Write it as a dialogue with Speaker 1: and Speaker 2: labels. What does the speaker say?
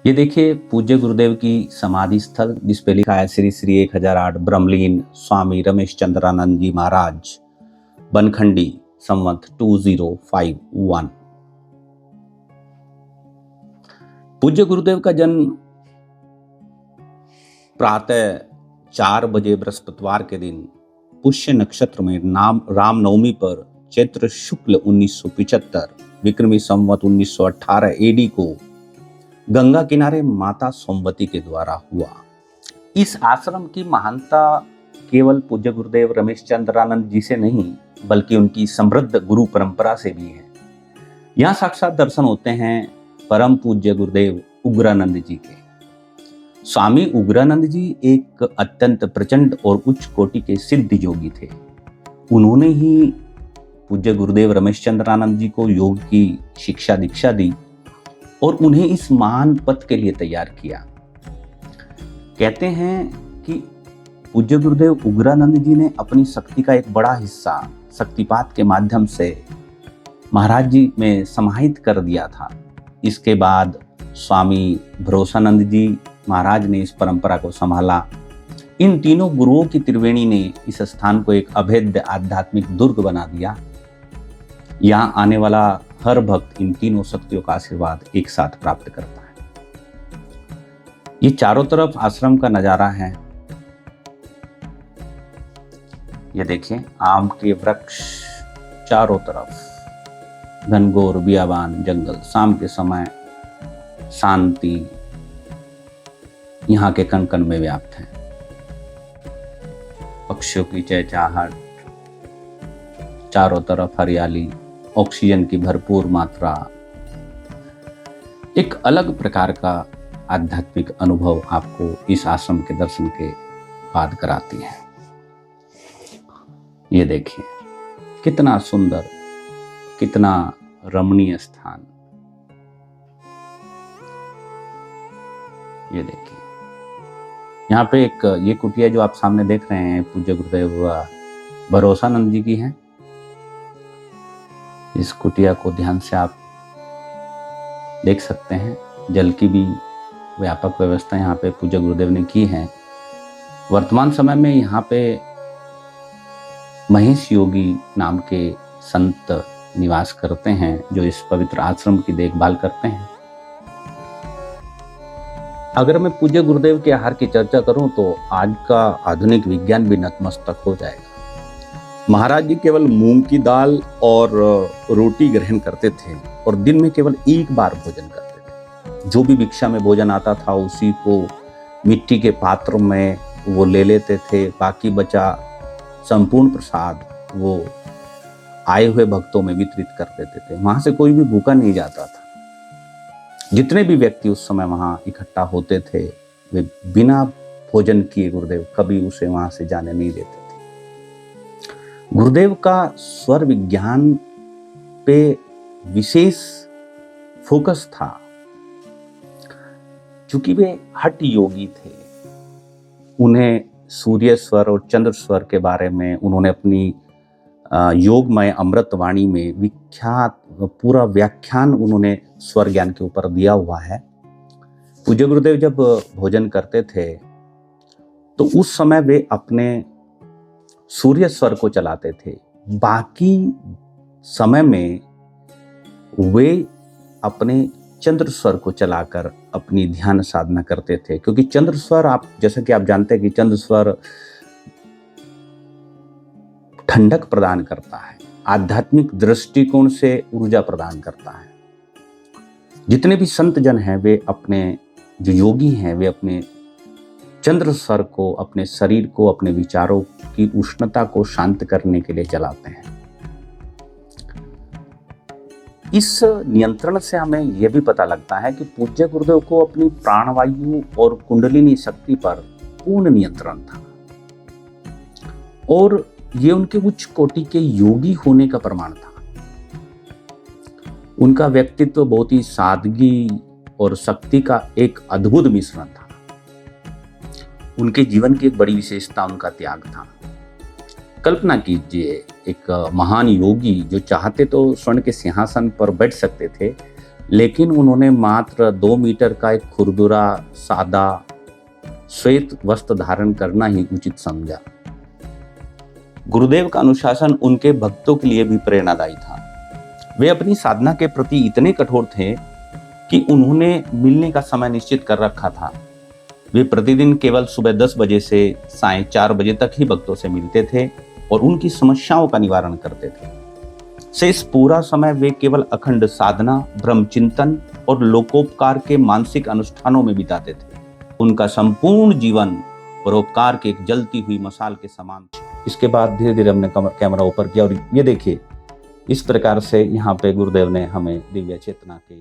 Speaker 1: ये देखिए पूज्य गुरुदेव की समाधि स्थल जिस पे लिखा है श्री श्री 1008 ब्रह्मलीन स्वामी रमेश चंद्रानंद जी महाराज, बनखंडी, संवत 2051। पूज्य गुरुदेव का जन्म प्रातः 4 बजे बृहस्पतिवार के दिन पुष्य नक्षत्र में रामनवमी पर चैत्र शुक्ल 1975 विक्रमी संवत 1918 एडी को गंगा किनारे माता सोमवती के द्वारा हुआ। इस आश्रम की महानता केवल पूज्य गुरुदेव रमेश चंद्रानंद जी से नहीं बल्कि उनकी समृद्ध गुरु परंपरा से भी है। यहाँ साक्षात दर्शन होते हैं परम पूज्य गुरुदेव उग्रानंद जी के। स्वामी उग्रानंद जी एक अत्यंत प्रचंड और उच्च कोटि के सिद्ध योगी थे। उन्होंने ही पूज्य गुरुदेव रमेश चंद्रानंद जी को योग की शिक्षा दीक्षा दी और उन्हें इस महान पद के लिए तैयार किया। कहते हैं कि पूज्य गुरुदेव उग्रानंद जी ने अपनी शक्ति का एक बड़ा हिस्सा शक्तिपात के माध्यम से महाराज जी में समाहित कर दिया था। इसके बाद स्वामी भरोसानंद जी महाराज ने इस परंपरा को संभाला। इन तीनों गुरुओं की त्रिवेणी ने इस स्थान को एक अभेद्य आध्यात्मिक दुर्ग बना दिया। यहाँ आने वाला हर भक्त इन तीनों शक्तियों का आशीर्वाद एक साथ प्राप्त करता है। ये चारों तरफ आश्रम का नजारा है। ये देखिए आम के वृक्ष चारों तरफ, घनघोर बियाबान जंगल, शाम के समय शांति यहाँ के कण कण में व्याप्त है। पक्षियों की चहचहाहट, चारों तरफ हरियाली, ऑक्सीजन की भरपूर मात्रा, एक अलग प्रकार का आध्यात्मिक अनुभव आपको इस आश्रम के दर्शन के बाद कराती है। ये देखिए कितना सुंदर, कितना रमणीय स्थान। ये देखिए यहाँ पे एक ये कुटिया जो आप सामने देख रहे हैं पूज्य गुरुदेव भरोसानंद जी की है। इस कुटिया को ध्यान से आप देख सकते हैं। जल की भी व्यापक व्यवस्था यहाँ पे पूज्य गुरुदेव ने की है। वर्तमान समय में यहाँ पे महेश योगी नाम के संत निवास करते हैं जो इस पवित्र आश्रम की देखभाल करते हैं। अगर मैं पूज्य गुरुदेव के आहार की चर्चा करूं तो आज का आधुनिक विज्ञान भी नतमस्तक हो जाएगा। महाराज जी केवल मूंग की दाल और रोटी ग्रहण करते थे और दिन में केवल एक बार भोजन करते थे। जो भी भिक्षा में भोजन आता था उसी को मिट्टी के पात्र में वो ले लेते थे। बाकी बचा संपूर्ण प्रसाद वो आए हुए भक्तों में वितरित कर देते थे। वहां से कोई भी भूखा नहीं जाता था। जितने भी व्यक्ति उस समय वहां इकट्ठा होते थे वे बिना भोजन किए गुरुदेव कभी उसे वहां से जाने नहीं देते थे। गुरुदेव का स्वर विज्ञान पे विशेष फोकस था। चूंकि वे हठ योगी थे, उन्हें सूर्य स्वर और चंद्र स्वर के बारे में उन्होंने अपनी योगमय अमृतवाणी में विख्यात पूरा व्याख्यान उन्होंने स्वर ज्ञान के ऊपर दिया हुआ है। पूज्य गुरुदेव जब भोजन करते थे तो उस समय वे अपने सूर्य स्वर को चलाते थे। बाकी समय में वे अपने चंद्र स्वर को चलाकर अपनी ध्यान साधना करते थे। क्योंकि चंद्र स्वर आप जैसा कि आप जानते हैं कि चंद्र स्वर ठंडक प्रदान करता है, आध्यात्मिक दृष्टिकोण से ऊर्जा प्रदान करता है। जितने भी संत जन हैं वे अपने जो योगी हैं वे अपने चंद्र स्वर को, अपने शरीर को, अपने विचारों की उष्णता को शांत करने के लिए चलाते हैं। इस नियंत्रण से हमें यह भी पता लगता है कि पूज्य गुरुदेव को अपनी प्राणवायु और कुंडलिनी शक्ति पर पूर्ण नियंत्रण था और ये उनके उच्च कोटि के योगी होने का प्रमाण था। उनका व्यक्तित्व बहुत ही सादगी और शक्ति का एक अद्भुत मिश्रण था। उनके जीवन की एक बड़ी विशेषता उनका त्याग था। कल्पना कीजिए एक महान योगी जो चाहते तो स्वर्ण के सिंहासन पर बैठ सकते थे, लेकिन उन्होंने मात्र 2 मीटर का एक खुरदुरा सादा श्वेत वस्त्र धारण करना ही उचित समझा। गुरुदेव का अनुशासन उनके भक्तों के लिए भी प्रेरणादायी था। वे अपनी साधना के प्रति इतने कठोर थे कि उन्होंने मिलने का समय निश्चित कर रखा था। वे प्रतिदिन केवल सुबह 10 बजे से सायं 4 बजे तक ही भक्तों से मिलते थे और उनकी समस्याओं का निवारण करते थे। शेष पूरा समय वे केवल अखंड साधना, ब्रह्म चिंतन और लोकोपकार के मानसिक अनुष्ठानों में बिताते थे। उनका संपूर्ण जीवन परोपकार की एक जलती हुई मशाल के समान था। इसके बाद धीरे धीरे हमने कैमरा ऊपर किया और ये देखिए, इस प्रकार से यहाँ पे गुरुदेव ने हमें दिव्य चेतना के